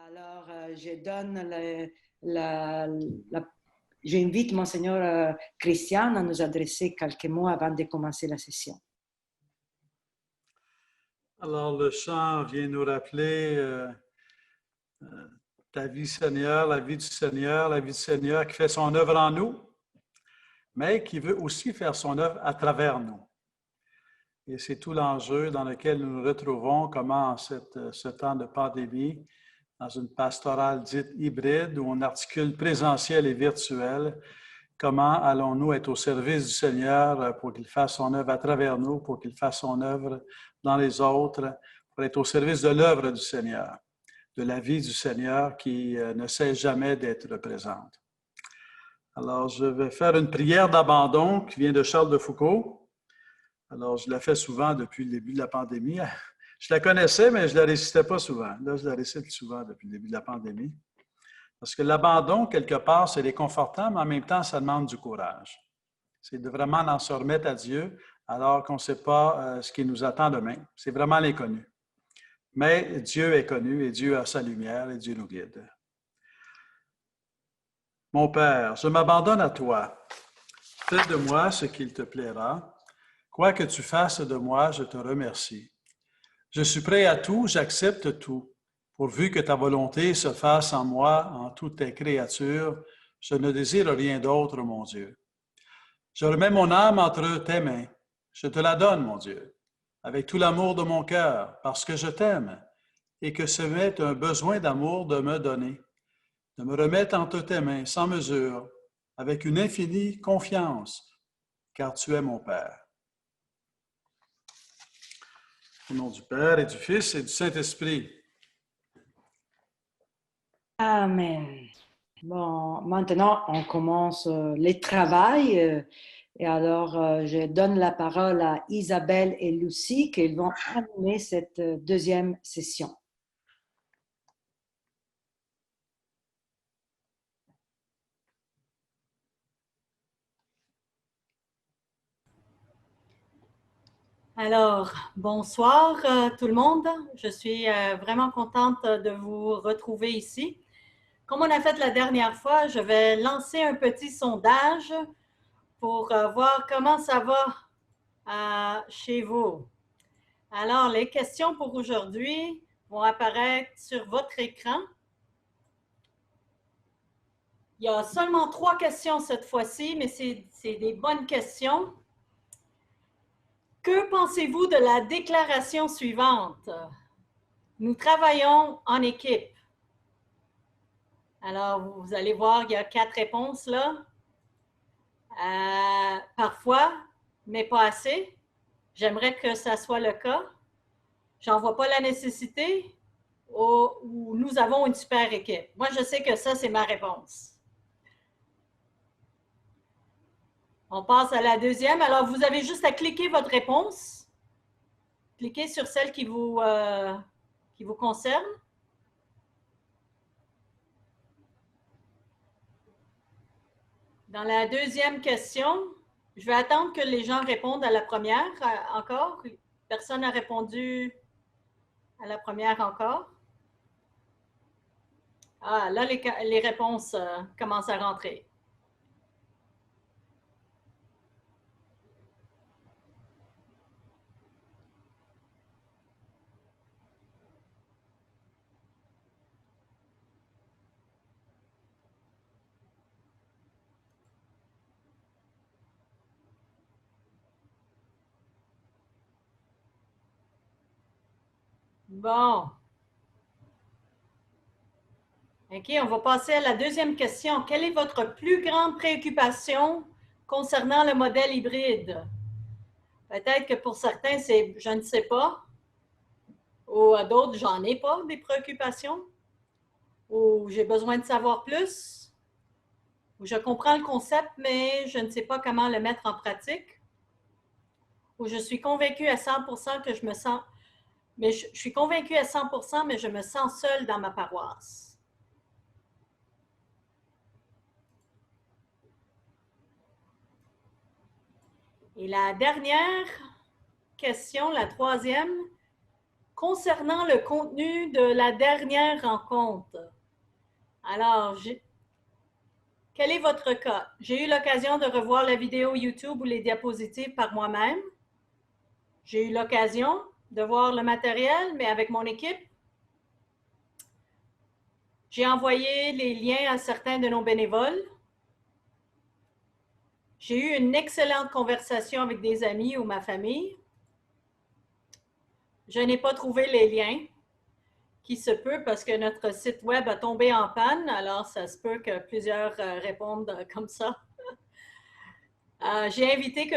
Alors, j'invite Monseigneur Christian à nous adresser quelques mots avant de commencer la session. Alors, le chant vient nous rappeler ta vie, Seigneur, la vie du Seigneur, la vie du Seigneur qui fait son œuvre en nous, mais qui veut aussi faire son œuvre à travers nous. Et c'est tout l'enjeu dans lequel nous nous retrouvons, comment en ce temps de pandémie, dans une pastorale dite hybride, où on articule présentiel et virtuel, comment allons-nous être au service du Seigneur pour qu'il fasse son œuvre à travers nous, pour qu'il fasse son œuvre dans les autres, pour être au service de l'œuvre du Seigneur, de la vie du Seigneur qui ne cesse jamais d'être présente. Alors, je vais faire une prière d'abandon qui vient de Charles de Foucault. Alors, je la fais souvent depuis le début de la pandémie. Je la connaissais, mais je ne la récitais pas souvent. Là, je la récite souvent depuis le début de la pandémie. Parce que l'abandon, quelque part, c'est réconfortant, mais en même temps, ça demande du courage. C'est de vraiment en se remettre à Dieu alors qu'on ne sait pas ce qui nous attend demain. C'est vraiment l'inconnu. Mais Dieu est connu et Dieu a sa lumière et Dieu nous guide. Mon Père, je m'abandonne à toi. Fais de moi ce qu'il te plaira. Quoi que tu fasses de moi, je te remercie. Je suis prêt à tout, j'accepte tout. Pourvu que ta volonté se fasse en moi, en toutes tes créatures, je ne désire rien d'autre, mon Dieu. Je remets mon âme entre tes mains. Je te la donne, mon Dieu, avec tout l'amour de mon cœur, parce que je t'aime et que ce m'est un besoin d'amour de me donner, de me remettre entre tes mains sans mesure, avec une infinie confiance, car tu es mon Père. Au nom du Père et du Fils et du Saint-Esprit. Amen. Bon, maintenant, on commence le travail. Et alors, je donne la parole à Isabelle et Lucie qui vont animer cette deuxième session. Alors, bonsoir tout le monde. Je suis vraiment contente de vous retrouver ici. Comme on a fait la dernière fois, je vais lancer un petit sondage pour voir comment ça va chez vous. Alors, les questions pour aujourd'hui vont apparaître sur votre écran. Il y a seulement 3 questions cette fois-ci, mais c'est des bonnes questions. Que pensez-vous de la déclaration suivante? Nous travaillons en équipe. Alors, vous allez voir, il y a 4 réponses là. Parfois, mais pas assez. J'aimerais que ça soit le cas. J'en vois pas la nécessité ou nous avons une super équipe. Moi, je sais que ça, c'est ma réponse. On passe à la deuxième. Alors, vous avez juste à cliquer votre réponse. Cliquez sur celle qui vous concerne. Dans la deuxième question, je vais attendre que les gens répondent à la première encore. Personne n'a répondu à la première encore. Ah, là, les réponses commencent à rentrer. Bon. OK, on va passer à la deuxième question. Quelle est votre plus grande préoccupation concernant le modèle hybride? Peut-être que pour certains, c'est « je ne sais pas » ou à d'autres, « j'en ai pas des préoccupations » ou « j'ai besoin de savoir plus » ou « je comprends le concept, mais je ne sais pas comment le mettre en pratique » ou « je suis convaincue à 100% que je me sens... mais je suis convaincue à 100%, mais je me sens seule dans ma paroisse ». Et la dernière question, la troisième, concernant le contenu de la dernière rencontre. Alors, quel est votre cas? J'ai eu l'occasion de revoir la vidéo YouTube ou les diapositives par moi-même. J'ai eu l'occasion de voir le matériel, mais avec mon équipe. J'ai envoyé les liens à certains de nos bénévoles. J'ai eu une excellente conversation avec des amis ou ma famille. Je n'ai pas trouvé les liens, qui se peut parce que notre site web a tombé en panne, alors ça se peut que plusieurs répondent comme ça. J'ai invité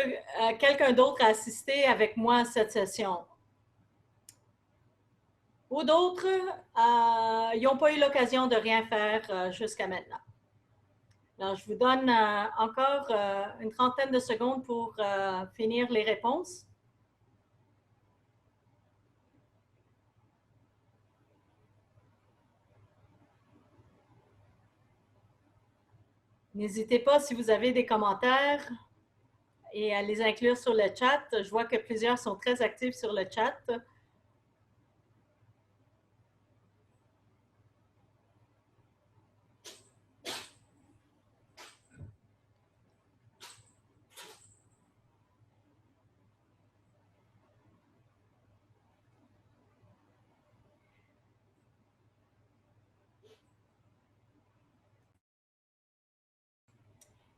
quelqu'un d'autre à assister avec moi à cette session. Ou d'autres, ils n'ont pas eu l'occasion de rien faire jusqu'à maintenant. Alors, je vous donne encore une trentaine de secondes pour finir les réponses. N'hésitez pas si vous avez des commentaires et à les inclure sur le chat. Je vois que plusieurs sont très actifs sur le chat.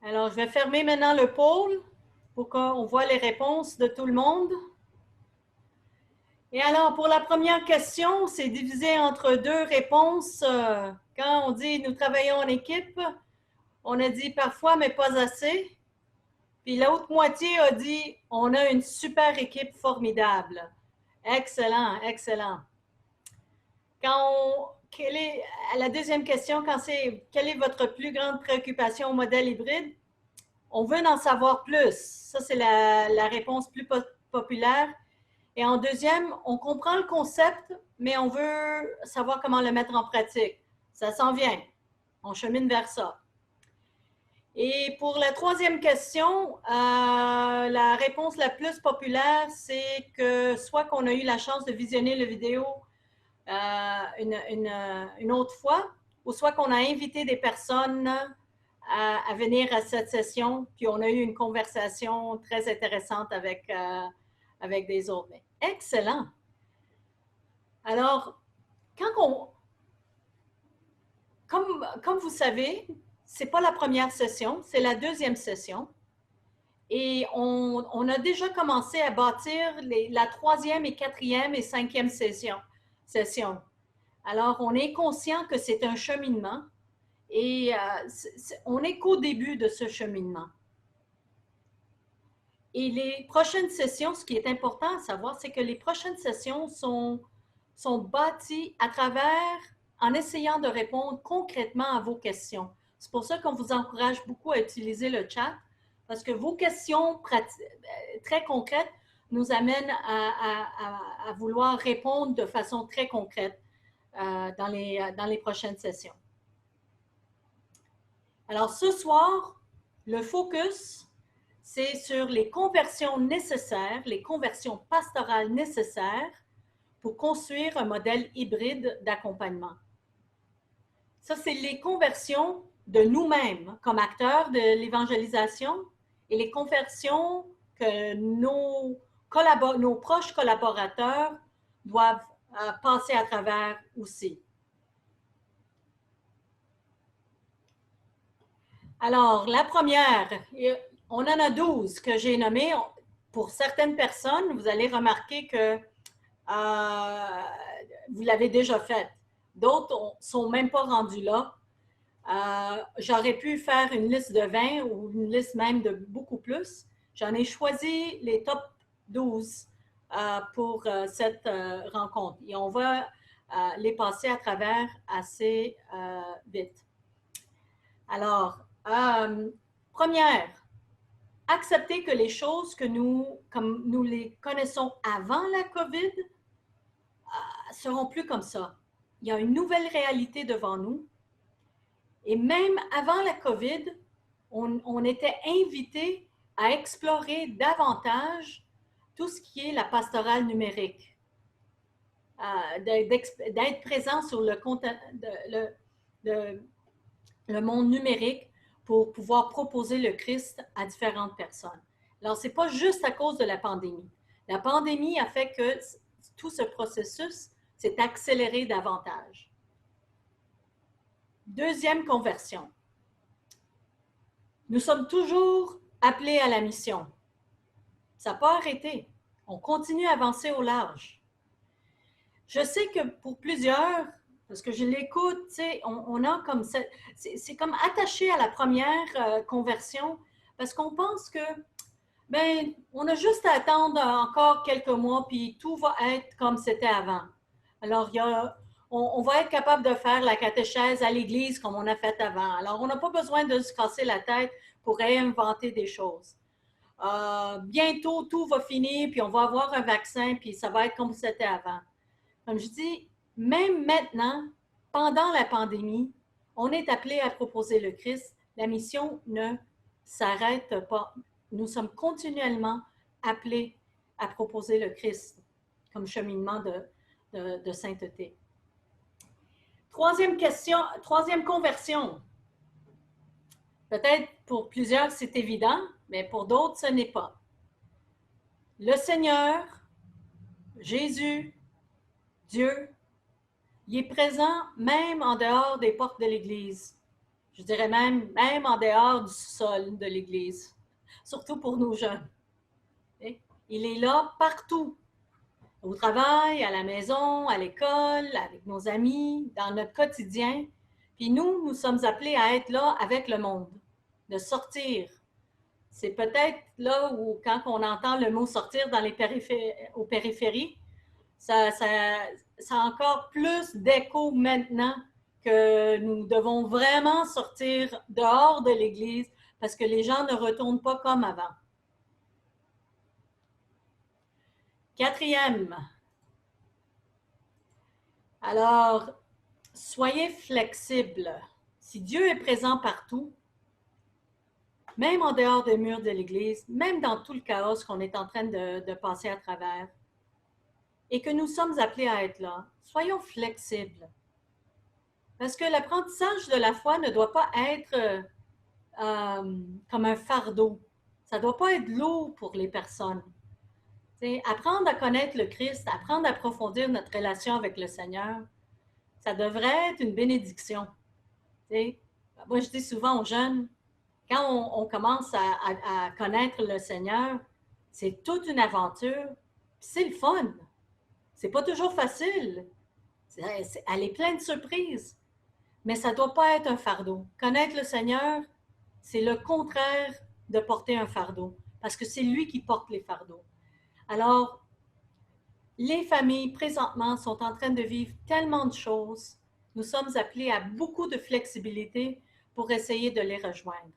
Alors, je vais fermer maintenant le poll pour qu'on voit les réponses de tout le monde. Et alors, pour la première question, c'est divisé entre deux réponses. Quand on dit « nous travaillons en équipe », on a dit « parfois, mais pas assez ». Puis l'autre moitié a dit « on a une super équipe formidable ». Excellent, excellent. À la deuxième question, quelle est votre plus grande préoccupation au modèle hybride? On veut en savoir plus. Ça, c'est la réponse plus populaire. Et en deuxième, on comprend le concept, mais on veut savoir comment le mettre en pratique. Ça s'en vient. On chemine vers ça. Et pour la troisième question, la réponse la plus populaire, c'est que soit qu'on a eu la chance de visionner la vidéo une autre fois, ou soit qu'on a invité des personnes à venir à cette session, puis on a eu une conversation très intéressante avec des autres. Mais excellent! Alors, comme vous savez, ce n'est pas la première session, c'est la deuxième session. Et on a déjà commencé à bâtir la troisième et quatrième et cinquième session. Alors, on est conscient que c'est un cheminement et on n'est qu'au début de ce cheminement. Et les prochaines sessions, ce qui est important à savoir, c'est que les prochaines sessions sont bâties en essayant de répondre concrètement à vos questions. C'est pour ça qu'on vous encourage beaucoup à utiliser le chat, parce que vos questions très concrètes nous amènent à vouloir répondre de façon très concrète dans les prochaines sessions. Alors, ce soir, le focus, c'est sur les conversions nécessaires, les conversions pastorales nécessaires pour construire un modèle hybride d'accompagnement. Ça, c'est les conversions de nous-mêmes comme acteurs de l'évangélisation et les conversions que nos proches collaborateurs doivent passer à travers aussi. Alors, la première, on en a 12 que j'ai nommées. Pour certaines personnes, vous allez remarquer que vous l'avez déjà faite. D'autres ne sont même pas rendus là. J'aurais pu faire une liste de 20 ou une liste même de beaucoup plus. J'en ai choisi les top 12 pour cette rencontre. Et on va les passer à travers assez vite. Alors, première, accepter que les choses comme nous les connaissons avant la COVID, seront plus comme ça. Il y a une nouvelle réalité devant nous. Et même avant la COVID, on était invité à explorer davantage tout ce qui est la pastorale numérique. d'être présent sur le monde numérique pour pouvoir proposer le Christ à différentes personnes. Alors, ce n'est pas juste à cause de la pandémie. La pandémie a fait que tout ce processus s'est accéléré davantage. Deuxième conversion. Nous sommes toujours appelés à la mission. Ça n'a pas arrêté. On continue à avancer au large. Je sais que pour plusieurs, parce que je l'écoute, tu sais, on a comme ça, c'est comme attaché à la première conversion, parce qu'on pense que, ben, on a juste à attendre encore quelques mois, puis tout va être comme c'était avant. Alors, on va être capable de faire la catéchèse à l'église comme on a fait avant. Alors, on n'a pas besoin de se casser la tête pour réinventer des choses. Bientôt, tout va finir, puis on va avoir un vaccin, puis ça va être comme c'était avant. Comme je dis, même maintenant, pendant la pandémie, on est appelé à proposer le Christ. La mission ne s'arrête pas. Nous sommes continuellement appelés à proposer le Christ comme cheminement de sainteté. Troisième question, troisième conversion. Peut-être pour plusieurs, c'est évident, mais pour d'autres, ce n'est pas. Le Seigneur, Jésus, Dieu, il est présent même en dehors des portes de l'Église. Je dirais même en dehors du sol de l'Église, surtout pour nos jeunes. Il est là partout, au travail, à la maison, à l'école, avec nos amis, dans notre quotidien. Puis nous sommes appelés à être là avec le monde, de sortir. C'est peut-être là où, quand on entend le mot sortir dans les aux périphéries, ça a encore plus d'écho maintenant que nous devons vraiment sortir dehors de l'Église parce que les gens ne retournent pas comme avant. Quatrième. Alors, soyez flexibles. Si Dieu est présent partout, même en dehors des murs de l'Église, même dans tout le chaos qu'on est en train de passer à travers, et que nous sommes appelés à être là, soyons flexibles. Parce que l'apprentissage de la foi ne doit pas être comme un fardeau. Ça ne doit pas être lourd pour les personnes. T'sais, apprendre à connaître le Christ, apprendre à approfondir notre relation avec le Seigneur, ça devrait être une bénédiction. T'sais, moi, je dis souvent aux jeunes, quand on commence à connaître le Seigneur, c'est toute une aventure, c'est le fun. C'est pas toujours facile. Elle est pleine de surprises. Mais ça ne doit pas être un fardeau. Connaître le Seigneur, c'est le contraire de porter un fardeau, parce que c'est lui qui porte les fardeaux. Alors, les familles, présentement, sont en train de vivre tellement de choses. Nous sommes appelés à beaucoup de flexibilité pour essayer de les rejoindre.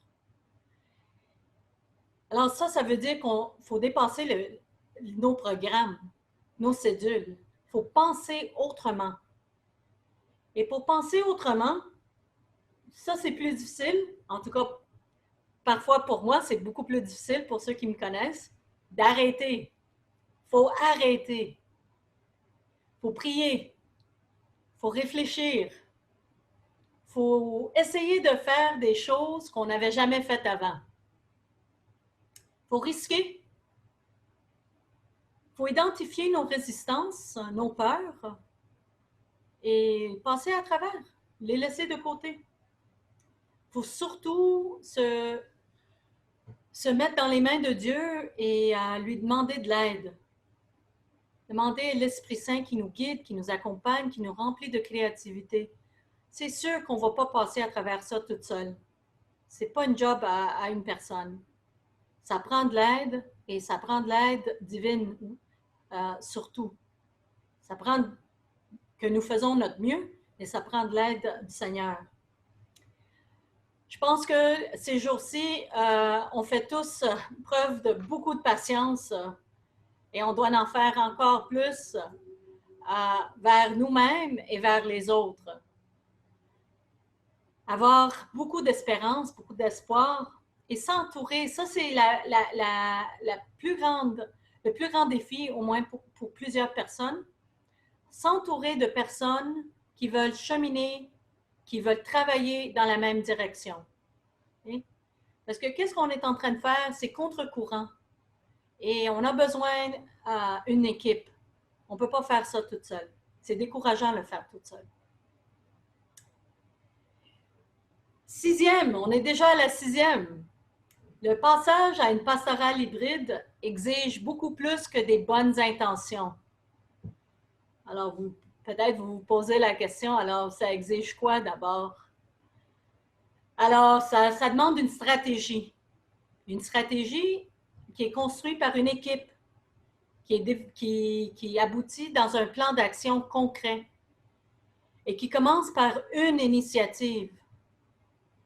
Alors ça veut dire qu'il faut dépasser nos programmes, nos cédules. Il faut penser autrement. Et pour penser autrement, ça c'est plus difficile. En tout cas, parfois pour moi, c'est beaucoup plus difficile pour ceux qui me connaissent, d'arrêter. Il faut arrêter. Il faut prier. Il faut réfléchir. Il faut essayer de faire des choses qu'on n'avait jamais faites avant. Il faut risquer. Il faut identifier nos résistances, nos peurs et passer à travers, les laisser de côté. Il faut surtout se mettre dans les mains de Dieu et à lui demander de l'aide. Demander à l'Esprit Saint qui nous guide, qui nous accompagne, qui nous remplit de créativité. C'est sûr qu'on ne va pas passer à travers ça toute seule. Ce n'est pas un job à une personne. Ça prend de l'aide et ça prend de l'aide divine surtout. Ça prend que nous faisons notre mieux et ça prend de l'aide du Seigneur. Je pense que ces jours-ci, on fait tous preuve de beaucoup de patience et on doit en faire encore plus vers nous-mêmes et vers les autres. Avoir beaucoup d'espérance, beaucoup d'espoir et s'entourer, ça c'est le plus grand défi, au moins pour plusieurs personnes, s'entourer de personnes qui veulent cheminer, qui veulent travailler dans la même direction. Okay? Parce que qu'est-ce qu'on est en train de faire? C'est contre-courant. Et on a besoin d'une équipe. On ne peut pas faire ça toute seule. C'est décourageant de le faire toute seule. 6e, on est déjà à la 6e. Le passage à une pastorale hybride exige beaucoup plus que des bonnes intentions. Alors, peut-être vous vous posez la question, alors ça exige quoi d'abord? Alors, ça demande une stratégie. Une stratégie qui est construite par une équipe, qui aboutit dans un plan d'action concret et qui commence par une initiative.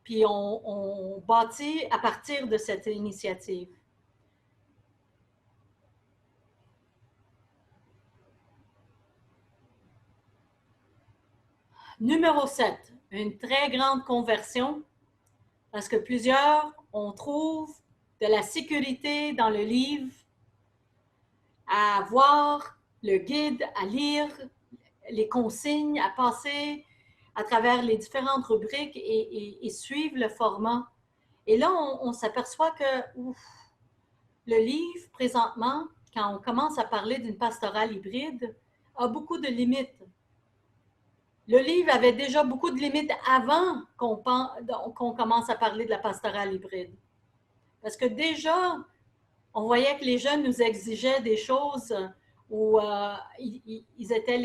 Puis on bâtit à partir de cette initiative. Numéro 7, une très grande conversion, parce que plusieurs, on trouve de la sécurité dans le livre, à voir le guide, à lire les consignes, à passer à travers les différentes rubriques et suivre le format. Et là, on s'aperçoit que le livre, présentement, quand on commence à parler d'une pastorale hybride, a beaucoup de limites. Le livre avait déjà beaucoup de limites avant qu'on commence à parler de la pastorale hybride. Parce que déjà, on voyait que les jeunes nous exigeaient des choses où ils étaient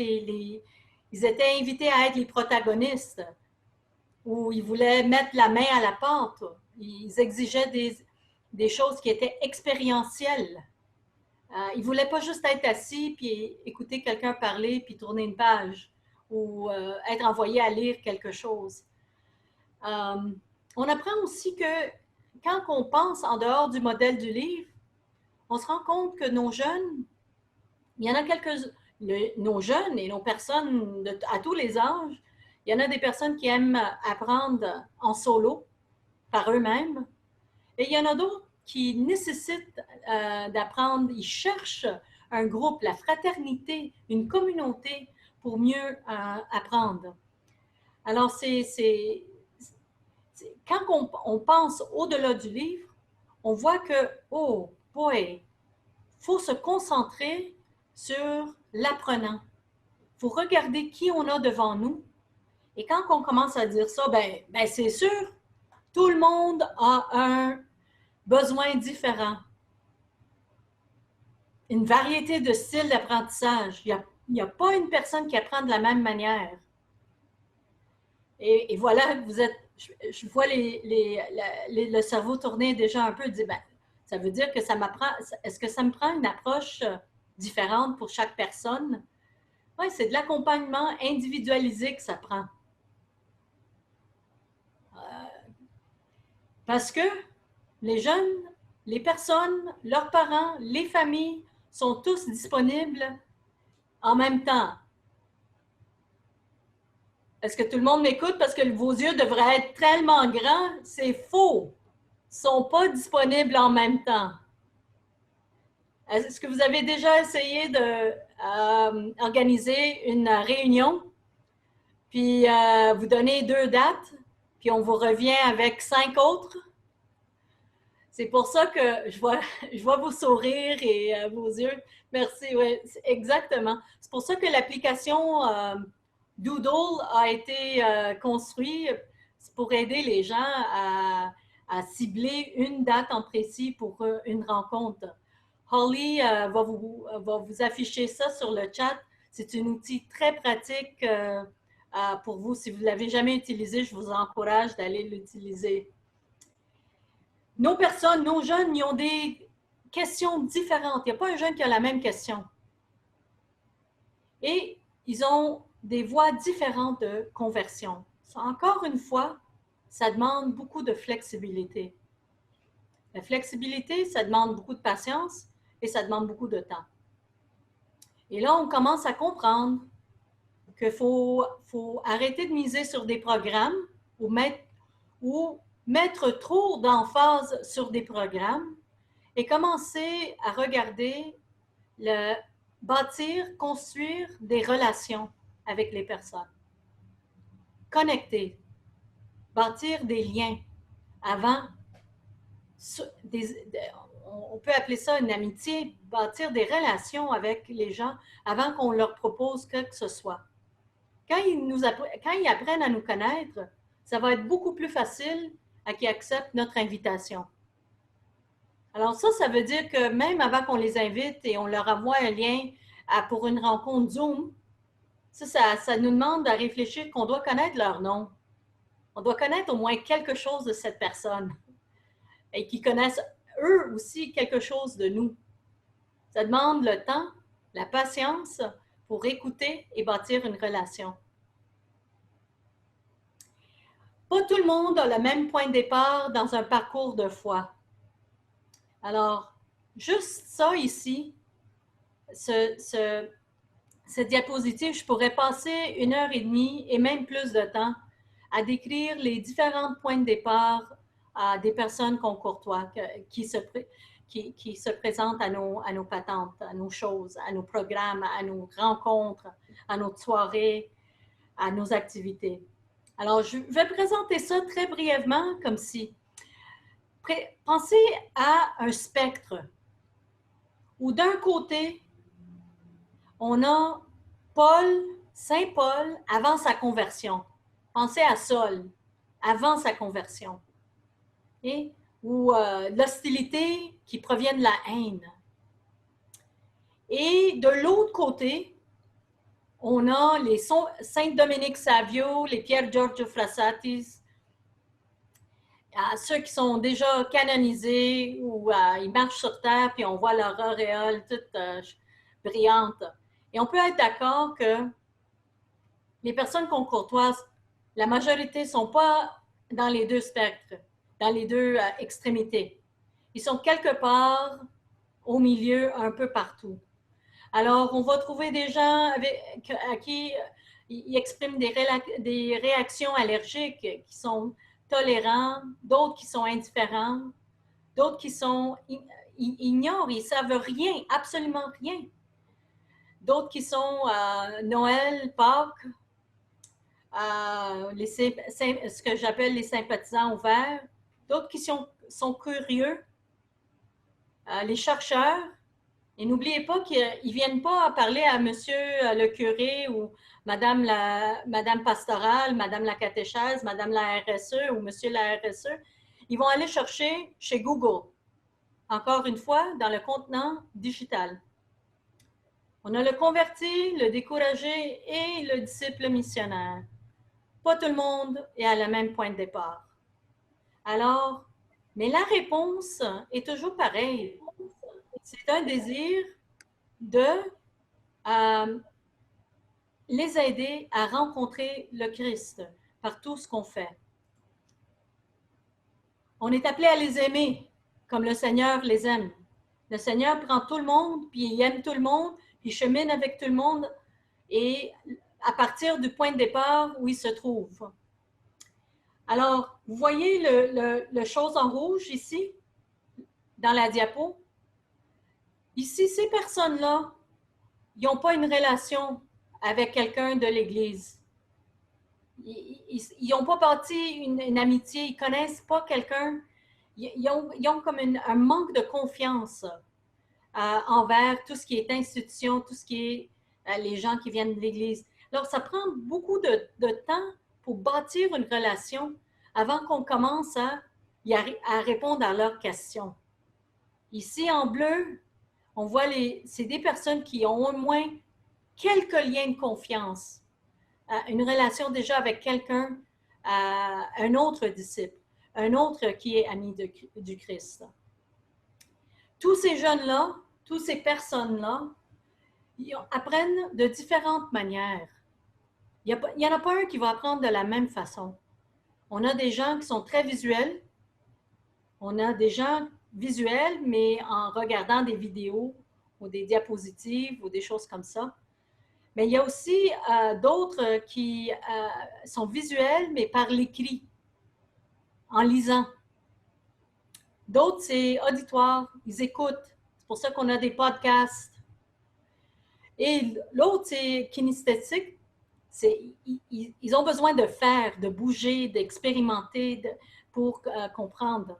invités à être les protagonistes, où ils voulaient mettre la main à la pâte. Ils exigeaient des choses qui étaient expérientielles. Ils ne voulaient pas juste être assis puis écouter quelqu'un parler puis tourner une page ou être envoyé à lire quelque chose. On apprend aussi que quand on pense en dehors du modèle du livre, on se rend compte que nos jeunes, il y en a nos jeunes et nos personnes à tous les âges, il y en a des personnes qui aiment apprendre en solo, par eux-mêmes, et il y en a d'autres qui nécessitent d'apprendre, ils cherchent un groupe, la fraternité, une communauté pour mieux apprendre. Alors, quand on pense au-delà du livre, on voit que, oh boy, il faut se concentrer sur l'apprenant. Il faut regarder qui on a devant nous. Et quand on commence à dire ça, ben c'est sûr, tout le monde a un besoin différent. Une variété de styles d'apprentissage. Il n'y a pas une personne qui apprend de la même manière. Et voilà, je vois le cerveau tourner déjà un peu, dire, ben, ça veut dire que est-ce que ça me prend une approche différente pour chaque personne? Oui, c'est de l'accompagnement individualisé que ça prend. Parce que les jeunes, les personnes, leurs parents, les familles sont tous disponibles en même temps. Est-ce que tout le monde m'écoute? Parce que vos yeux devraient être tellement grands. C'est faux. Ils ne sont pas disponibles en même temps. Est-ce que vous avez déjà essayé d'organiser une réunion, puis vous donnez 2 dates, puis on vous revient avec 5 autres? C'est pour ça que je vois vos sourires et vos yeux. Merci, oui, exactement. C'est pour ça que l'application Doodle a été construite pour aider les gens à cibler une date en précis pour une rencontre. Holly va vous afficher ça sur le chat. C'est un outil très pratique pour vous. Si vous ne l'avez jamais utilisé, je vous encourage d'aller l'utiliser. Nos personnes, nos jeunes, ils ont des questions différentes. Il n'y a pas un jeune qui a la même question. Et ils ont des voies différentes de conversion. Encore une fois, ça demande beaucoup de flexibilité. La flexibilité, ça demande beaucoup de patience et ça demande beaucoup de temps. Et là, on commence à comprendre qu'il faut arrêter de miser sur des programmes ou mettre trop d'emphase sur des programmes et commencer à regarder bâtir, construire des relations avec les personnes. Connecter, bâtir des liens avant, on peut appeler ça une amitié, bâtir des relations avec les gens avant qu'on leur propose quoi que ce soit. Quand ils apprennent à nous connaître, ça va être beaucoup plus facile à qu'ils acceptent notre invitation. Alors ça veut dire que même avant qu'on les invite et on leur envoie un lien pour une rencontre Zoom, ça nous demande à réfléchir qu'on doit connaître leur nom. On doit connaître au moins quelque chose de cette personne et qu'ils connaissent eux aussi quelque chose de nous. Ça demande le temps, la patience pour écouter et bâtir une relation. Pas tout le monde a le même point de départ dans un parcours de foi. Alors, juste ça ici, cette diapositive, je pourrais passer 1h30 et même plus de temps à décrire les différents points de départ des personnes qu'on courtoie, qui se présentent à nos patentes, à nos choses, à nos programmes, à nos rencontres, à nos soirées, à nos activités. Alors, je vais présenter ça très brièvement comme si. Pensez à un spectre où d'un côté, on a Saint Paul avant sa conversion. Pensez à Saul avant sa conversion. Ou l'hostilité qui provient de la haine. Et de l'autre côté, on a les Saint Dominique Savio, les Pierre Giorgio Frassati, ceux qui sont déjà canonisés ou ils marchent sur terre puis on voit leur auréole toute brillante. Et on peut être d'accord que les personnes qu'on courtoise, la majorité ne sont pas dans les deux spectres, dans les deux extrémités. Ils sont quelque part au milieu, un peu partout. Alors, on va trouver des gens à qui ils expriment des réactions allergiques qui sont tolérants, d'autres qui sont indifférents, d'autres qui ignorent, ils ne savent rien, absolument rien. D'autres qui sont Noël, Pâques, ce que j'appelle les sympathisants ouverts, d'autres qui sont curieux, les chercheurs. Et n'oubliez pas qu'ils ne viennent pas parler à monsieur le curé ou madame pastorale, madame la catéchèse, madame la RSE ou monsieur la RSE. Ils vont aller chercher chez Google, encore une fois, dans le contenant digital. On a le converti, le découragé et le disciple missionnaire. Pas tout le monde est à le même point de départ. Alors, mais la réponse est toujours pareille. C'est un désir de les aider à rencontrer le Christ par tout ce qu'on fait. On est appelé à les aimer comme le Seigneur les aime. Le Seigneur prend tout le monde, puis il aime tout le monde, puis il chemine avec tout le monde, et à partir du point de départ où il se trouve. Alors, vous voyez le chose en rouge ici, dans la diapo? Ici, ces personnes-là, ils n'ont pas une relation avec quelqu'un de l'Église. Ils n'ont pas bâti une amitié, ils ne connaissent pas quelqu'un. Ils ont comme un manque de confiance envers tout ce qui est institution, tout ce qui est les gens qui viennent de l'Église. Alors, ça prend beaucoup de temps pour bâtir une relation avant qu'on commence à répondre à leurs questions. Ici, en bleu, on voit c'est des personnes qui ont au moins quelques liens de confiance, une relation déjà avec quelqu'un, un autre disciple, un autre qui est ami du Christ. Tous ces jeunes-là, toutes ces personnes-là, ils apprennent de différentes manières. Il n'y en a pas un qui va apprendre de la même façon. On a des gens qui sont très visuels, on a des gens visuels, mais en regardant des vidéos ou des diapositives ou des choses comme ça. Mais il y a aussi d'autres qui sont visuels, mais par l'écrit, en lisant. D'autres, c'est auditoire, ils écoutent. C'est pour ça qu'on a des podcasts. Et l'autre, c'est kinesthétique. Ils ont besoin de faire, de bouger, d'expérimenter pour comprendre.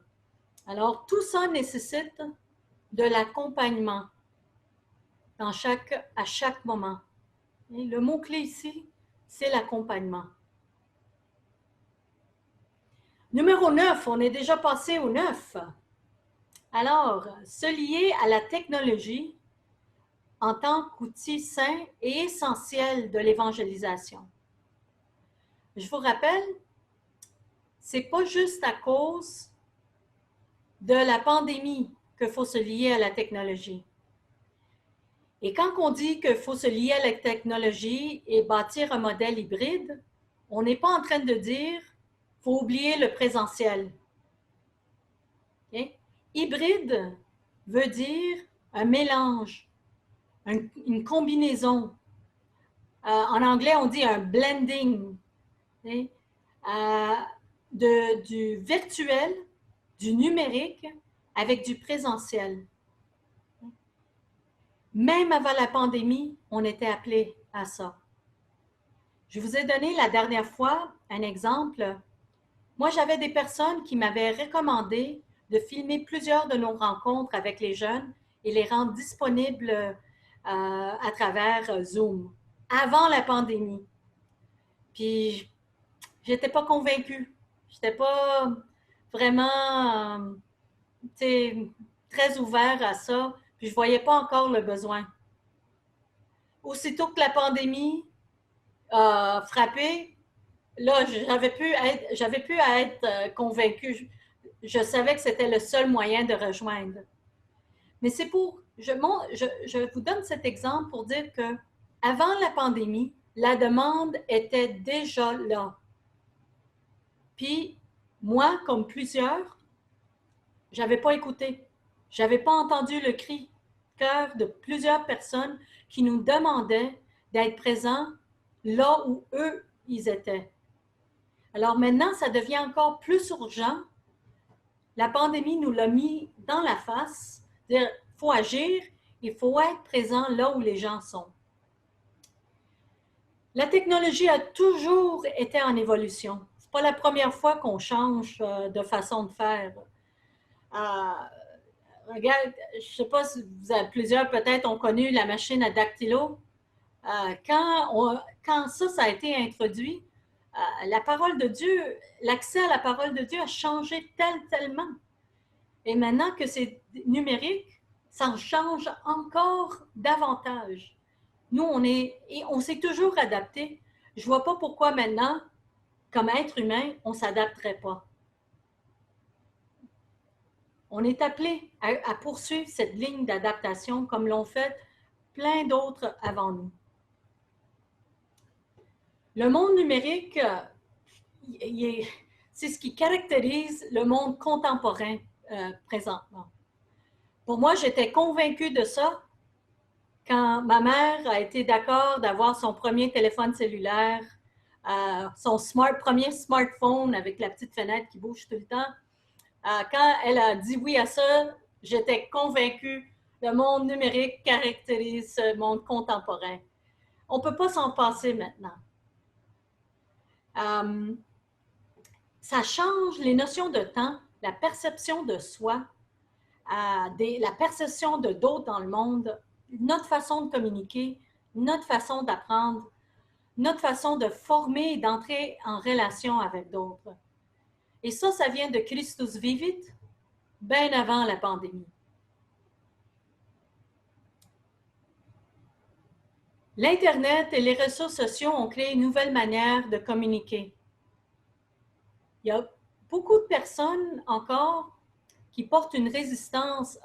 Alors, tout ça nécessite de l'accompagnement à chaque moment. Et le mot-clé ici, c'est l'accompagnement. Numéro 9, on est déjà passé au 9. Alors, se lier à la technologie en tant qu'outil sain et essentiel de l'évangélisation. Je vous rappelle, c'est pas juste à cause de la pandémie qu'il faut se lier à la technologie. Et quand on dit qu'il faut se lier à la technologie et bâtir un modèle hybride, on n'est pas en train de dire qu'il faut oublier le présentiel. Okay? Hybride veut dire un mélange, une combinaison. En anglais, on dit un blending, okay? Du virtuel, du numérique avec du présentiel. Même avant la pandémie, on était appelé à ça. Je vous ai donné la dernière fois un exemple. Moi, j'avais des personnes qui m'avaient recommandé de filmer plusieurs de nos rencontres avec les jeunes et les rendre disponibles à travers Zoom avant la pandémie. Puis, j'étais pas convaincue. J'étais pas vraiment très ouvert à ça. Puis, je voyais pas encore le besoin. Aussitôt que la pandémie a frappé, là, j'avais pu être convaincue. Je savais que c'était le seul moyen de rejoindre. Mais c'est je vous donne cet exemple pour dire que avant la pandémie, la demande était déjà là. Puis, moi, comme plusieurs, j'avais pas écouté. J'avais pas entendu le cri cœur de plusieurs personnes qui nous demandaient d'être présents là où eux, ils étaient. Alors maintenant, ça devient encore plus urgent. La pandémie nous l'a mis dans la face. Il faut agir, il faut être présent là où les gens sont. La technologie a toujours été en évolution. Ce n'est pas la première fois qu'on change de façon de faire. Regarde, je ne sais pas si vous avez plusieurs peut-être ont connu la machine à dactylo. Quand ça a été introduit, la parole de Dieu, l'accès à la parole de Dieu a changé tellement. Et maintenant que c'est numérique, ça en change encore davantage. Nous, on s'est toujours adapté. Je ne vois pas pourquoi maintenant, comme être humain, on ne s'adapterait pas. On est appelé à poursuivre cette ligne d'adaptation comme l'ont fait plein d'autres avant nous. Le monde numérique, c'est ce qui caractérise le monde contemporain présentement. Pour moi, j'étais convaincue de ça quand ma mère a été d'accord d'avoir son premier téléphone cellulaire, son premier smartphone avec la petite fenêtre qui bouge tout le temps. Quand elle a dit oui à ça, j'étais convaincue que le monde numérique caractérise ce monde contemporain. On ne peut pas s'en passer maintenant. Ça change les notions de temps, la perception de soi, la perception de d'autres dans le monde, notre façon de communiquer, notre façon d'apprendre, notre façon de former et d'entrer en relation avec d'autres. Et ça vient de Christus Vivit, bien avant la pandémie. L'Internet et les réseaux sociaux ont créé une nouvelle manière de communiquer. Il y a beaucoup de personnes encore qui portent une résistance.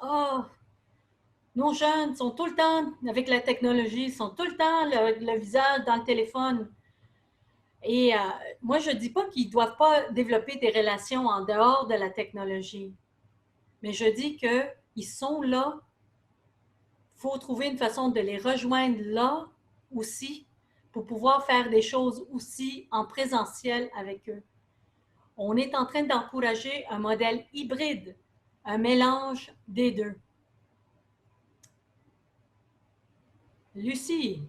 Nos jeunes sont tout le temps avec la technologie, sont tout le temps le visage dans le téléphone. Et moi, je ne dis pas qu'ils ne doivent pas développer des relations en dehors de la technologie, mais je dis qu'ils sont là. Il faut trouver une façon de les rejoindre là aussi pour pouvoir faire des choses aussi en présentiel avec eux. On est en train d'encourager un modèle hybride, un mélange des deux. Lucie.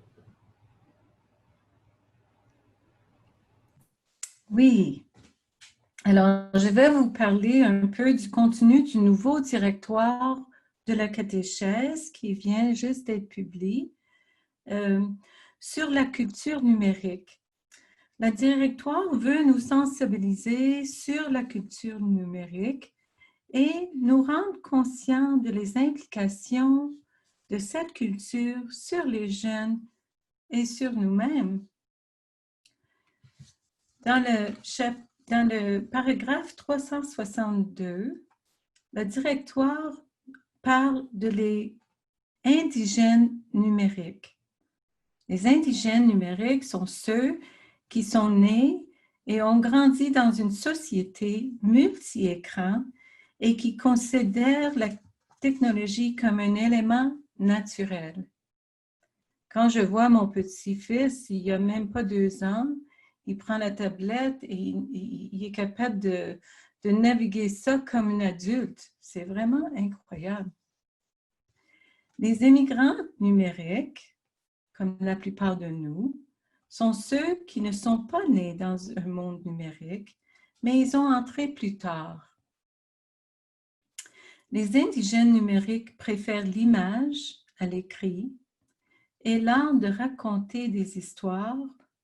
Oui, alors je vais vous parler un peu du contenu du nouveau directoire de la catéchèse qui vient juste d'être publié sur la culture numérique. Le directoire veut nous sensibiliser sur la culture numérique et nous rendre conscients de les implications de cette culture sur les jeunes et sur nous-mêmes. Dans le paragraphe 362, le directoire parle de les indigènes numériques. Les indigènes numériques sont ceux qui sont nés et ont grandi dans une société multi-écran et qui considèrent la technologie comme un élément naturel. Quand je vois mon petit-fils, il n'y a même pas 2 ans, il prend la tablette et il est capable de naviguer ça comme un adulte. C'est vraiment incroyable. Les immigrants numériques, comme la plupart de nous, sont ceux qui ne sont pas nés dans un monde numérique, mais ils ont entré plus tard. Les indigènes numériques préfèrent l'image à l'écrit et l'art de raconter des histoires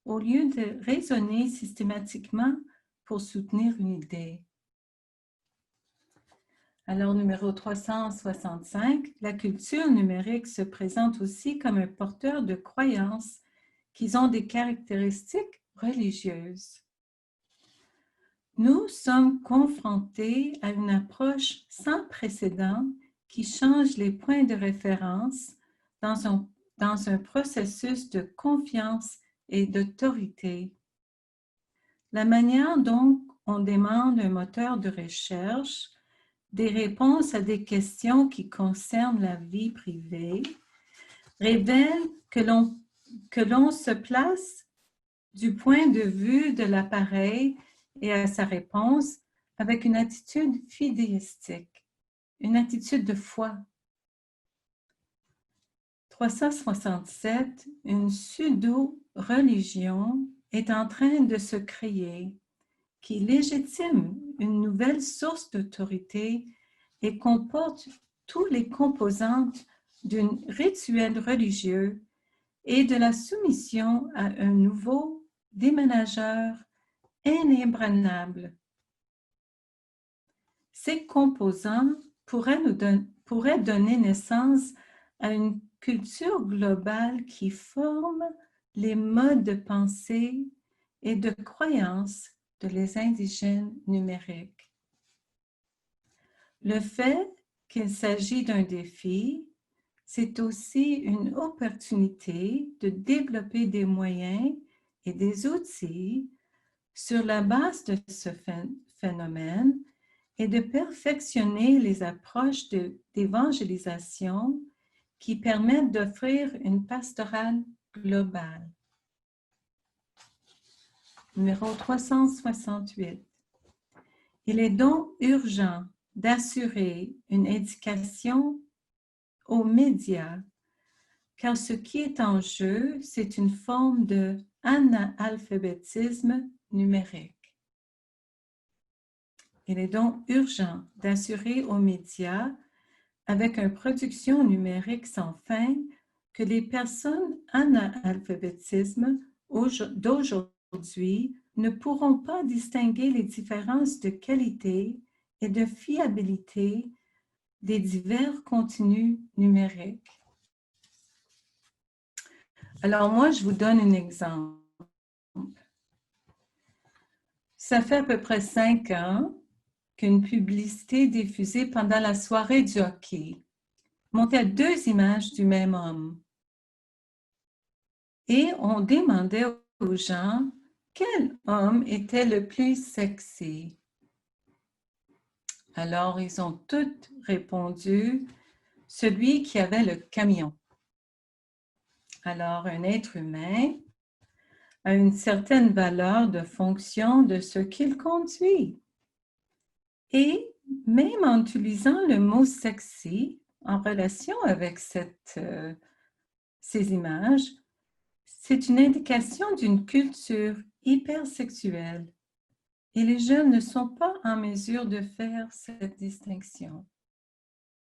au lieu de raisonner systématiquement pour soutenir une idée. Alors, numéro 365, la culture numérique se présente aussi comme un porteur de croyances qui ont des caractéristiques religieuses. Nous sommes confrontés à une approche sans précédent qui change les points de référence dans un processus de confiance et d'autorité. La manière dont on demande un moteur de recherche des réponses à des questions qui concernent la vie privée révèle que l'on se place du point de vue de l'appareil et à sa réponse avec une attitude fidéistique, une attitude de foi. 367, une pseudo-religion est en train de se créer qui légitime une nouvelle source d'autorité et comporte toutes les composantes d'un rituel religieux et de la soumission à un nouveau déménageur inébranlable. Ces composants pourraient donner naissance à une culture globale qui forme les modes de pensée et de croyance de les indigènes numériques. Le fait qu'il s'agit d'un défi, c'est aussi une opportunité de développer des moyens et des outils sur la base de ce phénomène et de perfectionner les approches d'évangélisation qui permettent d'offrir une pastorale globale. Numéro 368. Il est donc urgent d'assurer une éducation aux médias, car ce qui est en jeu, c'est une forme d'analphabétisme numérique. Il est donc urgent d'assurer aux médias, avec une production numérique sans fin, que les personnes analphabétisme d'aujourd'hui ne pourront pas distinguer les différences de qualité et de fiabilité des divers contenus numériques. Alors moi, je vous donne un exemple. Ça fait à peu près 5 ans qu'une publicité diffusée pendant la soirée du hockey montrait 2 images du même homme. Et on demandait aux gens quel homme était le plus sexy. Alors, ils ont tous répondu, celui qui avait le camion. Alors, un être humain a une certaine valeur de fonction de ce qu'il conduit. Et même en utilisant le mot sexy en relation avec cette ces images, c'est une indication d'une culture hypersexuelle et les jeunes ne sont pas en mesure de faire cette distinction.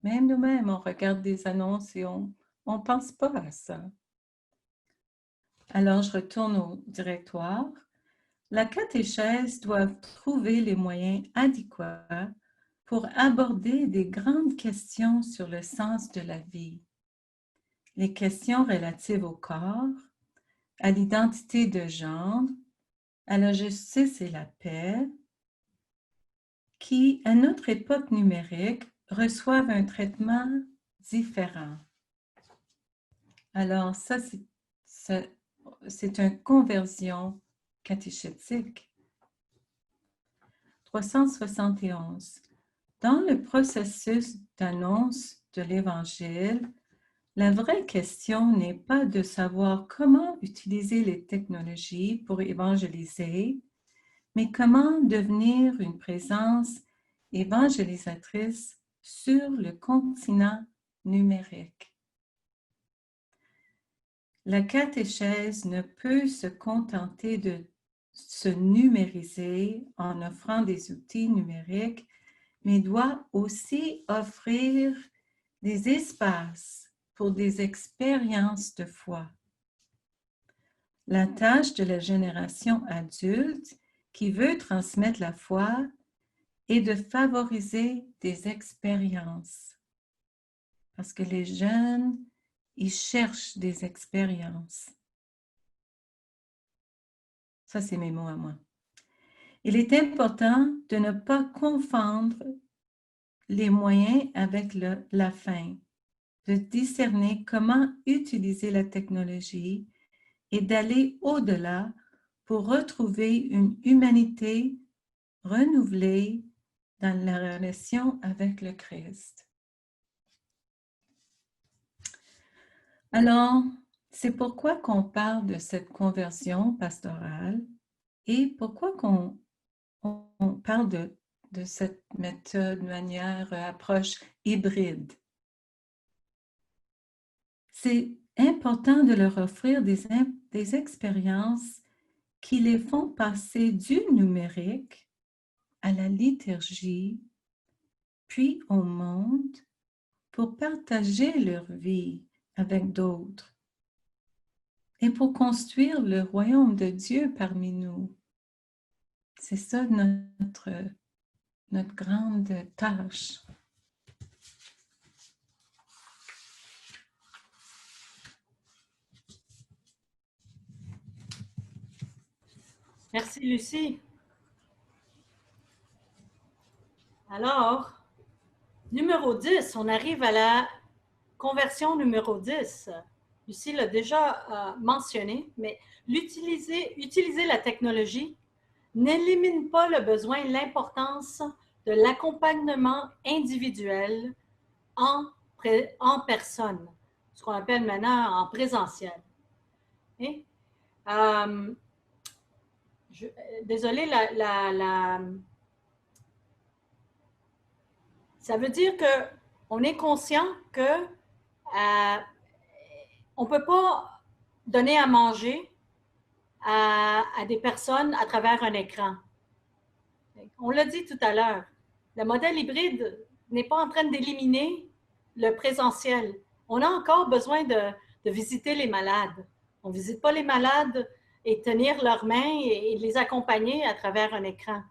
Même nous-mêmes, on regarde des annonces et on ne pense pas à ça. Alors, je retourne au directoire. La catéchèse doit trouver les moyens adéquats pour aborder des grandes questions sur le sens de la vie. Les questions relatives au corps, à l'identité de genre, à la justice et la paix, qui, à notre époque numérique, reçoivent un traitement différent. Alors, ça, c'est une conversion catéchétique. 371. Dans le processus d'annonce de l'Évangile, la vraie question n'est pas de savoir comment utiliser les technologies pour évangéliser, mais comment devenir une présence évangélisatrice sur le continent numérique. La catéchèse ne peut se contenter de se numériser en offrant des outils numériques, mais doit aussi offrir des espaces pour des expériences de foi. La tâche de la génération adulte qui veut transmettre la foi est de favoriser des expériences. Parce que les jeunes, ils cherchent des expériences. Ça, c'est mes mots à moi. Il est important de ne pas confondre les moyens avec la fin, de discerner comment utiliser la technologie et d'aller au-delà pour retrouver une humanité renouvelée dans la relation avec le Christ. Alors, c'est pourquoi qu'on parle de cette conversion pastorale et pourquoi qu'on parle de cette méthode, manière, approche hybride. C'est important de leur offrir des expériences qui les font passer du numérique à la liturgie, puis au monde, pour partager leur vie avec d'autres et pour construire le royaume de Dieu parmi nous. C'est ça notre grande tâche. Merci, Lucie. Alors, numéro 10, on arrive à la conversion numéro 10. Lucie l'a déjà mentionné, mais utiliser la technologie n'élimine pas le besoin et l'importance de l'accompagnement individuel en personne, ce qu'on appelle maintenant en présentiel. Et, désolée, ça veut dire qu'on est conscient que on ne peut pas donner à manger à des personnes à travers un écran. On l'a dit tout à l'heure, le modèle hybride n'est pas en train d'éliminer le présentiel. On a encore besoin de visiter les malades. On ne visite pas les malades et tenir leurs mains et les accompagner à travers un écran.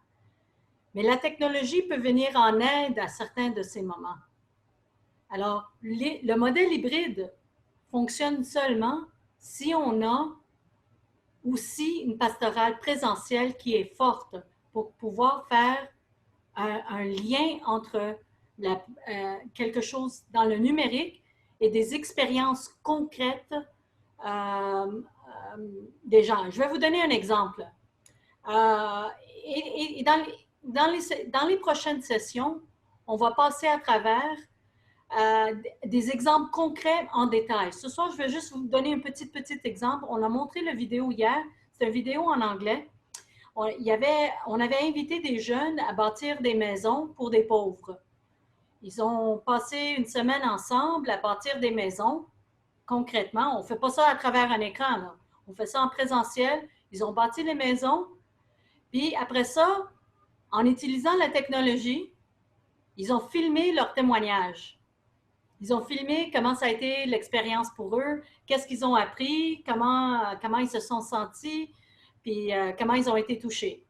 Mais la technologie peut venir en aide à certains de ces moments. Alors, le modèle hybride fonctionne seulement si on a aussi une pastorale présentielle qui est forte pour pouvoir faire un lien entre quelque chose dans le numérique et des expériences concrètes des gens. Je vais vous donner un exemple. Et dans les prochaines sessions, on va passer à travers des exemples concrets en détail. Ce soir, je vais juste vous donner un petit exemple. On a montré la vidéo hier. C'est une vidéo en anglais. On avait invité des jeunes à bâtir des maisons pour des pauvres. Ils ont passé une semaine ensemble à bâtir des maisons concrètement. On ne fait pas ça à travers un écran, là. On fait ça en présentiel. Ils ont bâti les maisons. Puis après ça, en utilisant la technologie, ils ont filmé leurs témoignages. Ils ont filmé comment ça a été l'expérience pour eux, qu'est-ce qu'ils ont appris, comment ils se sont sentis, puis comment ils ont été touchés.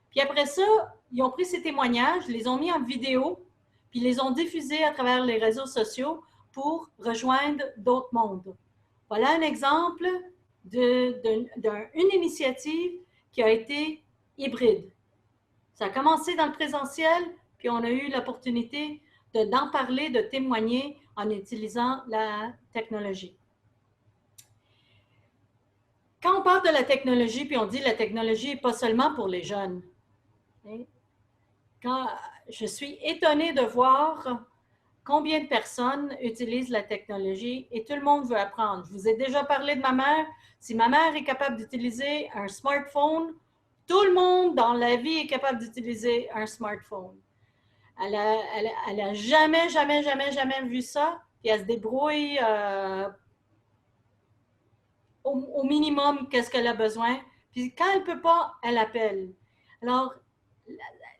Puis après ça, ils ont pris ces témoignages, les ont mis en vidéo, puis les ont diffusés à travers les réseaux sociaux pour rejoindre d'autres mondes. Voilà un exemple d'une initiative qui a été hybride. Ça a commencé dans le présentiel, puis on a eu l'opportunité d'en parler, de témoigner en utilisant la technologie. Quand on parle de la technologie, puis on dit la technologie n'est pas seulement pour les jeunes. Quand je suis étonnée de voir combien de personnes utilisent la technologie et tout le monde veut apprendre. Je vous ai déjà parlé de ma mère. Si ma mère est capable d'utiliser un smartphone, tout le monde dans la vie est capable d'utiliser un smartphone. Elle a jamais vu ça. Puis elle se débrouille au minimum qu'est-ce qu'elle a besoin. Puis quand elle ne peut pas, elle appelle. Alors,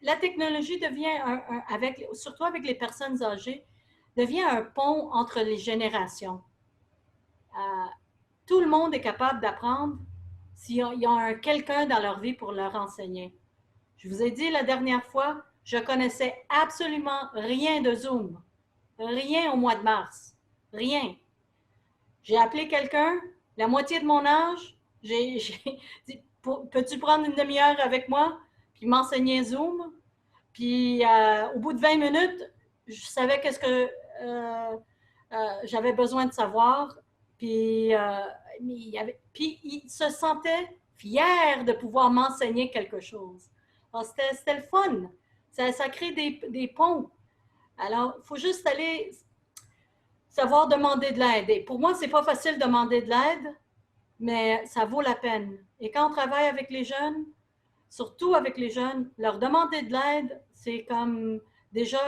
la technologie devient, surtout avec les personnes âgées, devient un pont entre les générations. Tout le monde est capable d'apprendre s'il y a quelqu'un dans leur vie pour leur enseigner. Je vous ai dit la dernière fois, je connaissais absolument rien de Zoom. Rien au mois de mars. Rien. J'ai appelé quelqu'un, la moitié de mon âge, j'ai dit, peux-tu prendre une demi-heure avec moi, puis m'enseigner Zoom? Puis au bout de 20 minutes, je savais qu'est-ce que j'avais besoin de savoir. Puis, il se sentait fier de pouvoir m'enseigner quelque chose. Alors, c'était le fun. Ça crée des ponts. Alors, il faut juste aller savoir demander de l'aide. Et pour moi, ce n'est pas facile de demander de l'aide, mais ça vaut la peine. Et quand on travaille avec les jeunes, surtout avec les jeunes, leur demander de l'aide, c'est comme déjà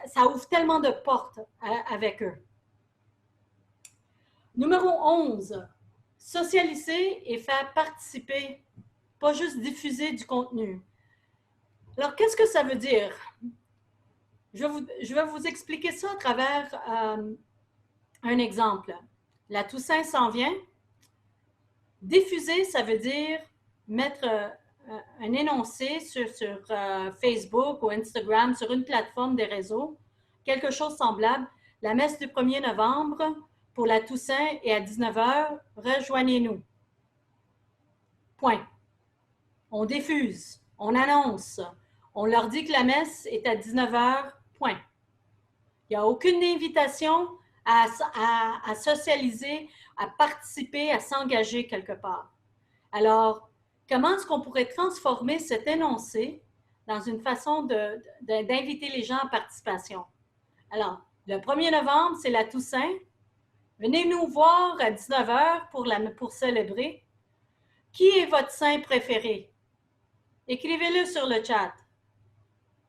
ça ouvre tellement de portes avec eux. Numéro 11, socialiser et faire participer, pas juste diffuser du contenu. Alors, qu'est-ce que ça veut dire? Je vais vous expliquer ça à travers un exemple. La Toussaint s'en vient. Diffuser, ça veut dire mettre un énoncé sur Facebook ou Instagram, sur une plateforme des réseaux, quelque chose semblable. La messe du 1er novembre pour la Toussaint est à 19h, rejoignez-nous. Point. On diffuse, on annonce, on leur dit que la messe est à 19h, point. Il n'y a aucune invitation à socialiser, à participer, à s'engager quelque part. Alors, comment est-ce qu'on pourrait transformer cet énoncé dans une façon d'inviter les gens à participation? Alors, le 1er novembre, c'est la Toussaint. Venez nous voir à 19h pour célébrer. Qui est votre saint préféré? Écrivez-le sur le chat.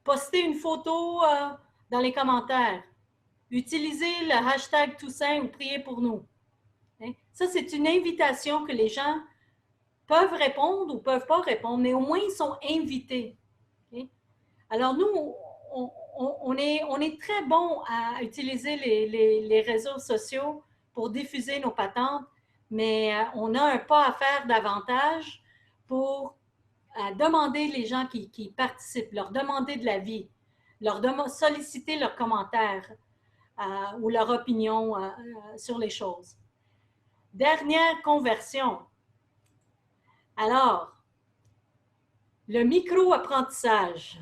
Postez une photo dans les commentaires. Utilisez le hashtag Toussaint ou priez pour nous. Ça, c'est une invitation que les gens peuvent répondre ou ne peuvent pas répondre, mais au moins ils sont invités. Alors nous, on est très bon à utiliser les réseaux sociaux pour diffuser nos patentes, mais on a un pas à faire davantage pour demander les gens qui participent, leur demander de l'avis, solliciter leurs commentaires ou leur opinion sur les choses. Dernière conversion. Alors, le micro-apprentissage,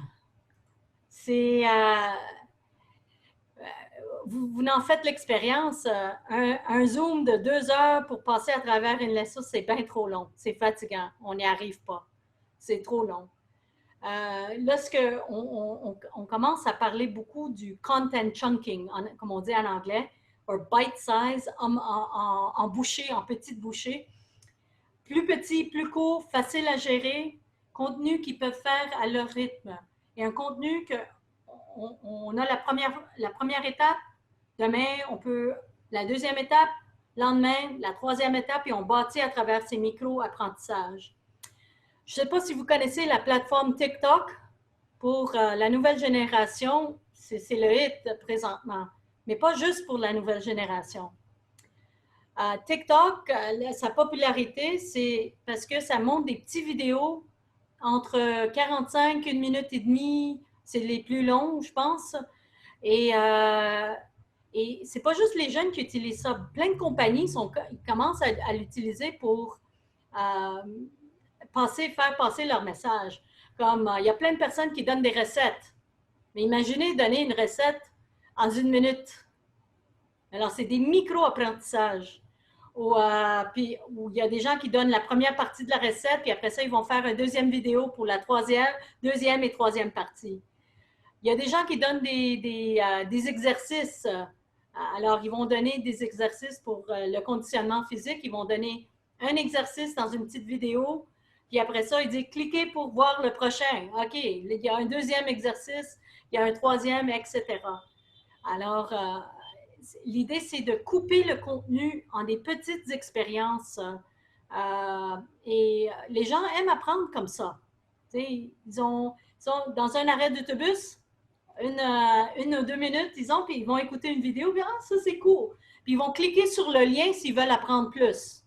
c'est, vous en faites l'expérience, un Zoom de 2 heures pour passer à travers une leçon, c'est bien trop long, c'est fatigant, on n'y arrive pas, c'est trop long. Lorsqu'on commence à parler beaucoup du content chunking, comme on dit en anglais, ou bite size, en bouchées, en petites bouchées, plus petit, plus court, facile à gérer, contenu qu'ils peuvent faire à leur rythme. Et un contenu on a la première étape. Demain, on peut la deuxième étape, lendemain, la troisième étape, et on bâtit à travers ces micro-apprentissages. Je ne sais pas si vous connaissez la plateforme TikTok. Pour la nouvelle génération, c'est le hit présentement, mais pas juste pour la nouvelle génération. TikTok, sa popularité, c'est parce que ça montre des petites vidéos entre 45, 1 minute et demie, c'est les plus longs, je pense. Et c'est pas juste les jeunes qui utilisent ça. Plein de compagnies commencent à l'utiliser pour faire passer leur message. Comme il y a plein de personnes qui donnent des recettes. Mais imaginez donner une recette en 1 minute. Alors, c'est des micro-apprentissages. Où il y a des gens qui donnent la première partie de la recette, puis après ça, ils vont faire une deuxième vidéo pour la deuxième et troisième partie. Il y a des gens qui donnent des exercices. Alors, ils vont donner des exercices pour le conditionnement physique. Ils vont donner un exercice dans une petite vidéo, puis après ça, ils disent « Cliquez pour voir le prochain. » OK, il y a un deuxième exercice, il y a un troisième, etc. Alors, l'idée, c'est de couper le contenu en des petites expériences. Et les gens aiment apprendre comme ça. Ils sont dans un arrêt d'autobus, une ou 2 minutes, disons, puis ils vont écouter une vidéo, puis ça, c'est cool. Puis ils vont cliquer sur le lien s'ils veulent apprendre plus.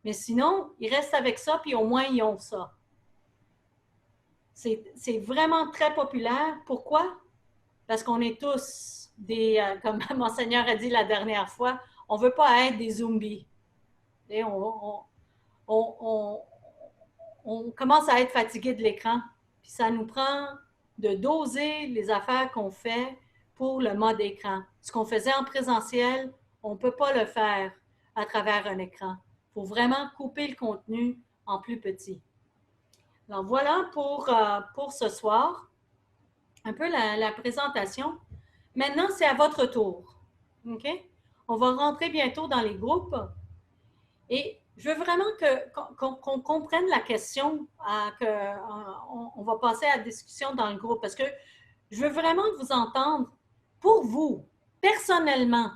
Mais sinon, ils restent avec ça, puis au moins, ils ont ça. C'est vraiment très populaire. Pourquoi? Parce qu'on est tous comme Monseigneur a dit la dernière fois, on ne veut pas être des zombies. Et on commence à être fatigué de l'écran. Puis ça nous prend de doser les affaires qu'on fait pour le mode écran. Ce qu'on faisait en présentiel, on ne peut pas le faire à travers un écran. Il faut vraiment couper le contenu en plus petit. Alors voilà pour ce soir, un peu la présentation. Maintenant, c'est à votre tour. OK? On va rentrer bientôt dans les groupes. Et je veux vraiment qu'on comprenne la question, on va passer à la discussion dans le groupe, parce que je veux vraiment vous entendre. Pour vous, personnellement,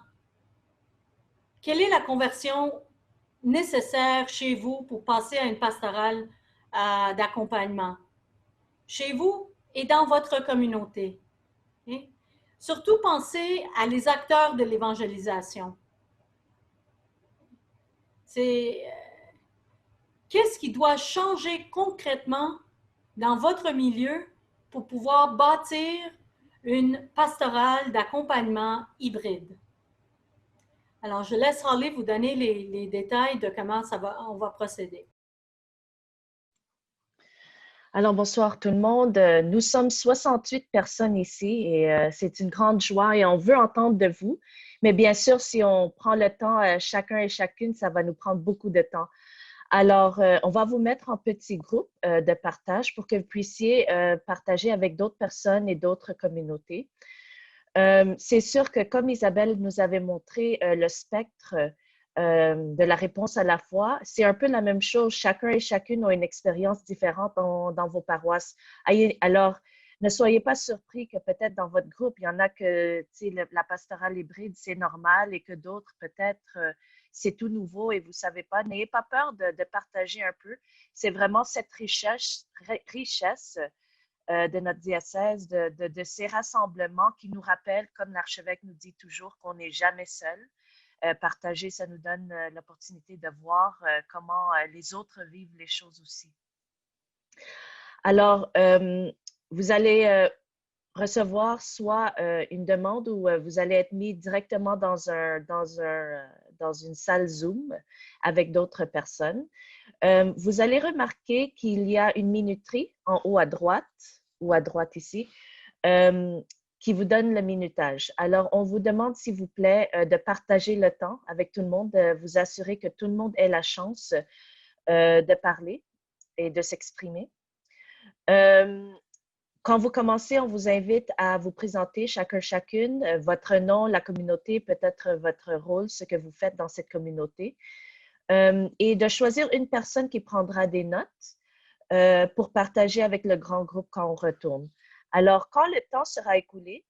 quelle est la conversion nécessaire chez vous pour passer à une pastorale d'accompagnement? Chez vous et dans votre communauté. Okay? Surtout, pensez à les acteurs de l'évangélisation. Qu'est-ce qui doit changer concrètement dans votre milieu pour pouvoir bâtir une pastorale d'accompagnement hybride? Alors, je laisse Harley vous donner les détails de comment on va procéder. Alors, bonsoir tout le monde. Nous sommes 68 personnes ici et c'est une grande joie et on veut entendre de vous. Mais bien sûr, si on prend le temps, chacun et chacune, ça va nous prendre beaucoup de temps. Alors, on va vous mettre en petits groupes de partage pour que vous puissiez partager avec d'autres personnes et d'autres communautés. C'est sûr que comme Isabelle nous avait montré le spectre de la réponse à la foi, c'est un peu la même chose. Chacun et chacune ont une expérience différente dans vos paroisses. Alors, ne soyez pas surpris que peut-être dans votre groupe, il y en a que la pastorale hybride, c'est normal et que d'autres, peut-être, c'est tout nouveau et vous ne savez pas. N'ayez pas peur de partager un peu. C'est vraiment cette richesse de notre diocèse, de ces rassemblements qui nous rappellent, comme l'archevêque nous dit toujours, qu'on n'est jamais seul. Partager, ça nous donne l'opportunité de voir comment les autres vivent les choses aussi. Alors, vous allez recevoir soit une demande ou vous allez être mis directement dans une salle Zoom avec d'autres personnes. Vous allez remarquer qu'il y a une minuterie en haut à droite ou à droite ici qui vous donne le minutage. Alors, on vous demande, s'il vous plaît, de partager le temps avec tout le monde, de vous assurer que tout le monde ait la chance de parler et de s'exprimer. Quand vous commencez, on vous invite à vous présenter chacune, votre nom, la communauté, peut-être votre rôle, ce que vous faites dans cette communauté, et de choisir une personne qui prendra des notes pour partager avec le grand groupe quand on retourne. Alors, quand le temps sera écoulé,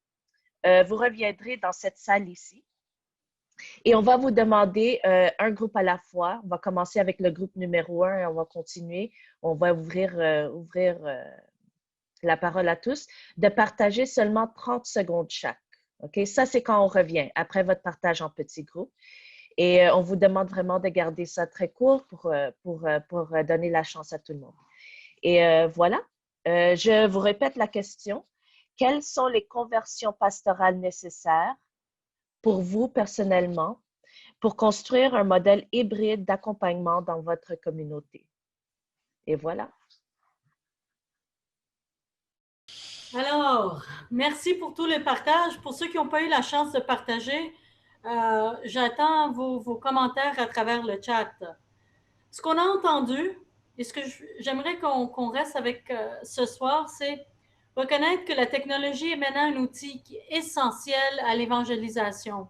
vous reviendrez dans cette salle ici et on va vous demander un groupe à la fois. On va commencer avec le groupe numéro 1 et on va continuer. On va ouvrir la parole à tous, de partager seulement 30 secondes chaque. OK? Ça, c'est quand on revient, après votre partage en petits groupes. Et on vous demande vraiment de garder ça très court pour donner la chance à tout le monde. Et voilà, je vous répète la question. Quelles sont les conversions pastorales nécessaires pour vous personnellement pour construire un modèle hybride d'accompagnement dans votre communauté? Et voilà. Alors, merci pour tous les partages. Pour ceux qui n'ont pas eu la chance de partager, j'attends vos commentaires à travers le chat. Ce qu'on a entendu, et ce que j'aimerais qu'on reste avec ce soir, c'est reconnaître que la technologie est maintenant un outil qui est essentiel à l'évangélisation.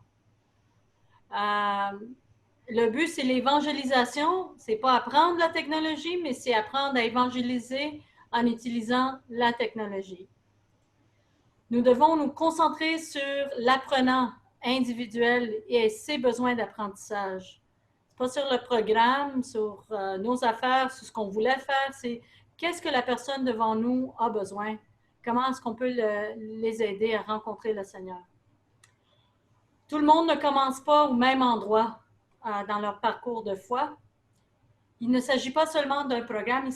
Le but, c'est l'évangélisation. Ce n'est pas apprendre la technologie, mais c'est apprendre à évangéliser en utilisant la technologie. Nous devons nous concentrer sur l'apprenant individuel et ses besoins d'apprentissage. Ce n'est pas sur le programme, sur nos affaires, sur ce qu'on voulait faire, c'est qu'est-ce que la personne devant nous a besoin, comment est-ce qu'on peut les aider à rencontrer le Seigneur. Tout le monde ne commence pas au même endroit dans leur parcours de foi. Il ne s'agit pas seulement d'un programme, il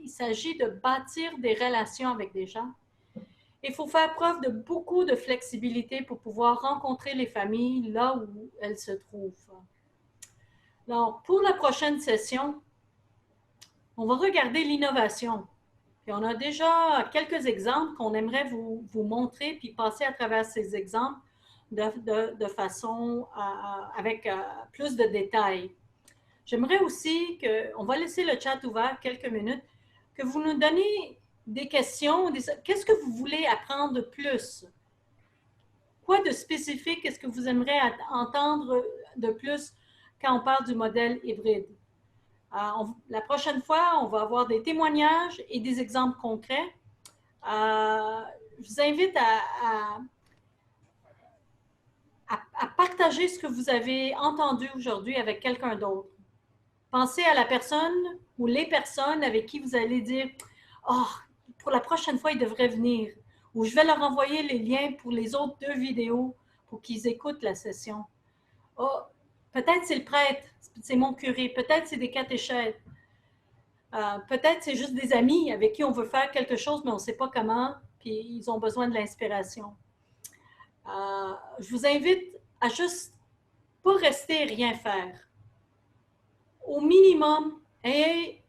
s'agit de bâtir des relations avec des gens. Il faut faire preuve de beaucoup de flexibilité pour pouvoir rencontrer les familles là où elles se trouvent. Alors, pour la prochaine session, on va regarder l'innovation. Puis on a déjà quelques exemples qu'on aimerait vous montrer, puis passer à travers ces exemples de façon avec plus de détails. J'aimerais aussi on va laisser le chat ouvert quelques minutes, que vous nous donniez des questions, qu'est-ce que vous voulez apprendre de plus? Quoi de spécifique est-ce que vous aimeriez entendre de plus quand on parle du modèle hybride? La prochaine fois, on va avoir des témoignages et des exemples concrets. Je vous invite à partager ce que vous avez entendu aujourd'hui avec quelqu'un d'autre. Pensez à la personne ou les personnes avec qui vous allez dire « Oh, pour la prochaine fois, ils devraient venir. » Ou « Je vais leur envoyer les liens pour les autres 2 vidéos pour qu'ils écoutent la session. » Oh, peut-être c'est le prêtre, c'est mon curé, peut-être c'est des catéchètes. Peut-être c'est juste des amis avec qui on veut faire quelque chose, mais on ne sait pas comment, puis ils ont besoin de l'inspiration. Je vous invite à juste pas rester et rien faire. Au minimum, ayez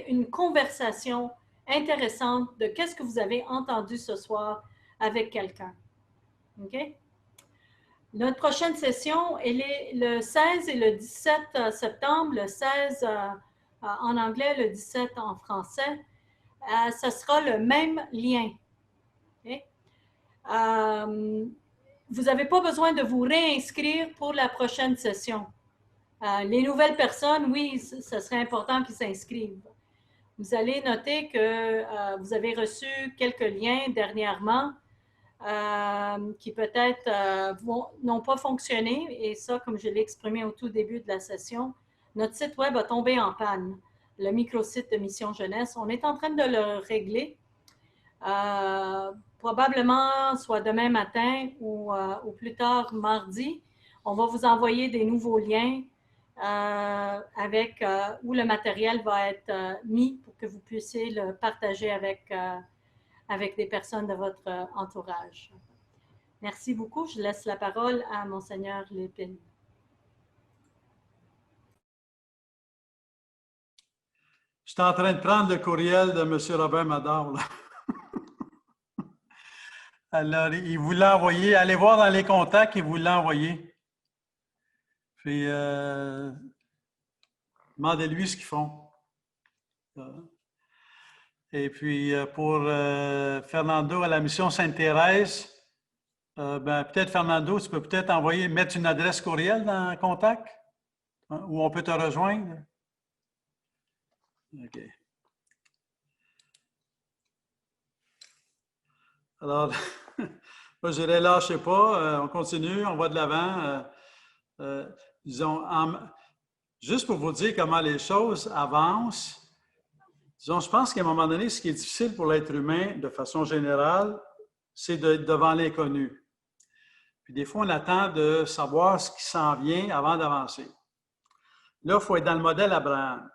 une conversation intéressante de qu'est-ce que vous avez entendu ce soir avec quelqu'un. OK? Notre prochaine session, elle est le 16 et le 17 septembre, le 16 en anglais, le 17 en français. Ce sera le même lien. Okay? Vous n'avez pas besoin de vous réinscrire pour la prochaine session. Les nouvelles personnes, oui, ce serait important qu'ils s'inscrivent. Vous allez noter que vous avez reçu quelques liens dernièrement qui peut-être n'ont pas fonctionné. Et ça, comme je l'ai exprimé au tout début de la session, notre site web a tombé en panne, le microsite de Mission Jeunesse. On est en train de le régler. Probablement soit demain matin ou plus tard mardi. On va vous envoyer des nouveaux liens où le matériel va être mis pour que vous puissiez le partager avec des personnes de votre entourage. Merci beaucoup. Je laisse la parole à Monseigneur Lépine. Je suis en train de prendre le courriel de M. Robert Mador. Alors, il vous l'a envoyé. Allez voir dans les contacts, il vous l'a envoyé. Puis, demandez-lui ce qu'ils font. Et puis, pour Fernando à la mission Sainte-Thérèse, peut-être, Fernando, tu peux peut-être mettre une adresse courriel dans le contact, hein, où on peut te rejoindre. OK. Alors, moi, je dirais, lâchez pas, on continue, on va de l'avant. Disons, juste pour vous dire comment les choses avancent, disons, je pense qu'à un moment donné, ce qui est difficile pour l'être humain, de façon générale, c'est d'être devant l'inconnu. Puis des fois, on attend de savoir ce qui s'en vient avant d'avancer. Là, il faut être dans le modèle Abraham.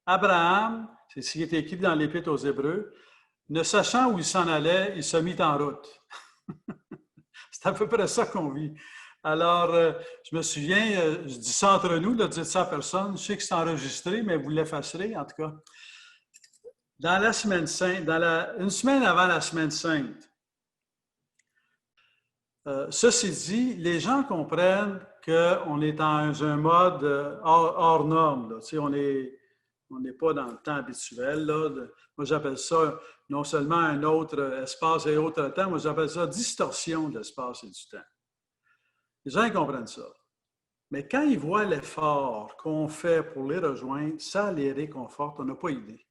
Abraham, c'est ce qui est écrit dans l'Épître aux Hébreux, ne sachant où il s'en allait, il se mit en route. C'est à peu près ça qu'on vit. Alors, je me souviens, je dis ça entre nous, là, dites ça à personne. Je sais que c'est enregistré, mais vous l'effacerez, en tout cas. Dans la semaine sainte, une semaine avant la semaine sainte, ceci dit, les gens comprennent qu'on est dans un mode hors norme. Là. Tu sais, on n'est pas dans le temps habituel. Là. Moi, j'appelle ça non seulement un autre espace et autre temps, moi, j'appelle ça distorsion de l'espace et du temps. Les gens comprennent ça. Mais quand ils voient l'effort qu'on fait pour les rejoindre, ça les réconforte. On n'a pas idée.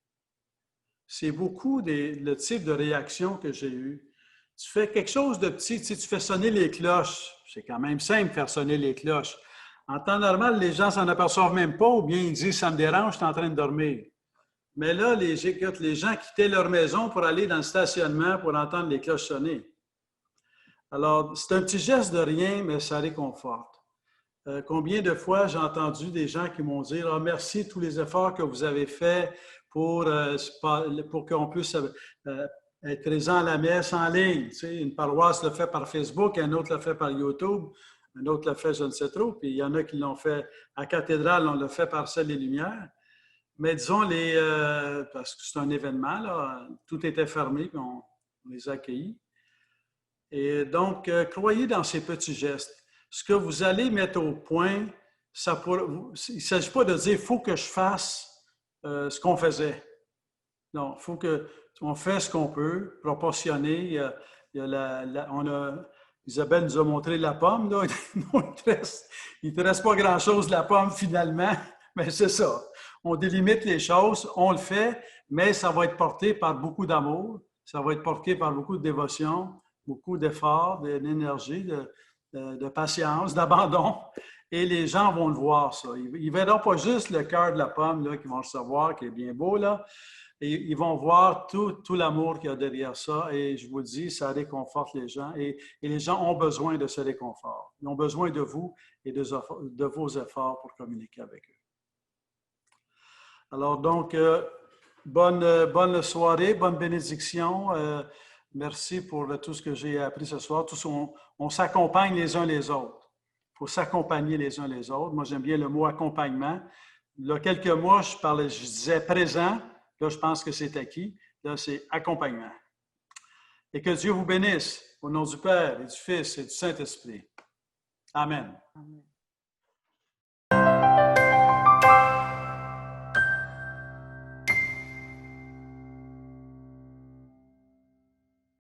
C'est beaucoup le type de réaction que j'ai eu. Tu fais quelque chose de petit, tu fais sonner les cloches. C'est quand même simple de faire sonner les cloches. En temps normal, les gens ne s'en aperçoivent même pas ou bien ils disent « ça me dérange, je suis en train de dormir ». Mais là, les gens quittaient leur maison pour aller dans le stationnement pour entendre les cloches sonner. Alors, c'est un petit geste de rien, mais ça réconforte. Combien de fois j'ai entendu des gens qui m'ont dit « Ah, merci tous les efforts que vous avez faits pour qu'on puisse être présent à la messe en ligne. » Tu sais, une paroisse le fait par Facebook, un autre le fait par YouTube, un autre le fait je ne sais trop, puis il y en a qui l'ont fait à Cathédrale, on le fait par Ciel et Lumière. Mais disons, parce que c'est un événement, là, tout était fermé, puis on les a accueillis. Et donc, croyez dans ces petits gestes. Ce que vous allez mettre au point, il ne s'agit pas de dire « il faut que je fasse ce qu'on faisait ». Non, il faut qu'on fasse ce qu'on peut, proportionner. Isabelle nous a montré la pomme. Là. Il ne te reste pas grand-chose de la pomme finalement, mais c'est ça. On délimite les choses, on le fait, mais ça va être porté par beaucoup d'amour, ça va être porté par beaucoup de dévotion, beaucoup d'efforts, d'énergie, de patience, d'abandon. Et les gens vont le voir, ça. Ils ne verront pas juste le cœur de la pomme là, qu'ils vont recevoir, qui est bien beau, là. Et ils vont voir tout l'amour qu'il y a derrière ça. Et je vous le dis, ça réconforte les gens. Et les gens ont besoin de ce réconfort. Ils ont besoin de vous et de vos efforts pour communiquer avec eux. Alors donc, bonne soirée, bonne bénédiction. Merci pour tout ce que j'ai appris ce soir. Tous, on s'accompagne les uns les autres. Il faut s'accompagner les uns les autres. Moi, j'aime bien le mot accompagnement. Il y a quelques mois, je disais présent. Là, je pense que c'est acquis. Là, c'est accompagnement. Et que Dieu vous bénisse au nom du Père et du Fils et du Saint-Esprit. Amen. Amen.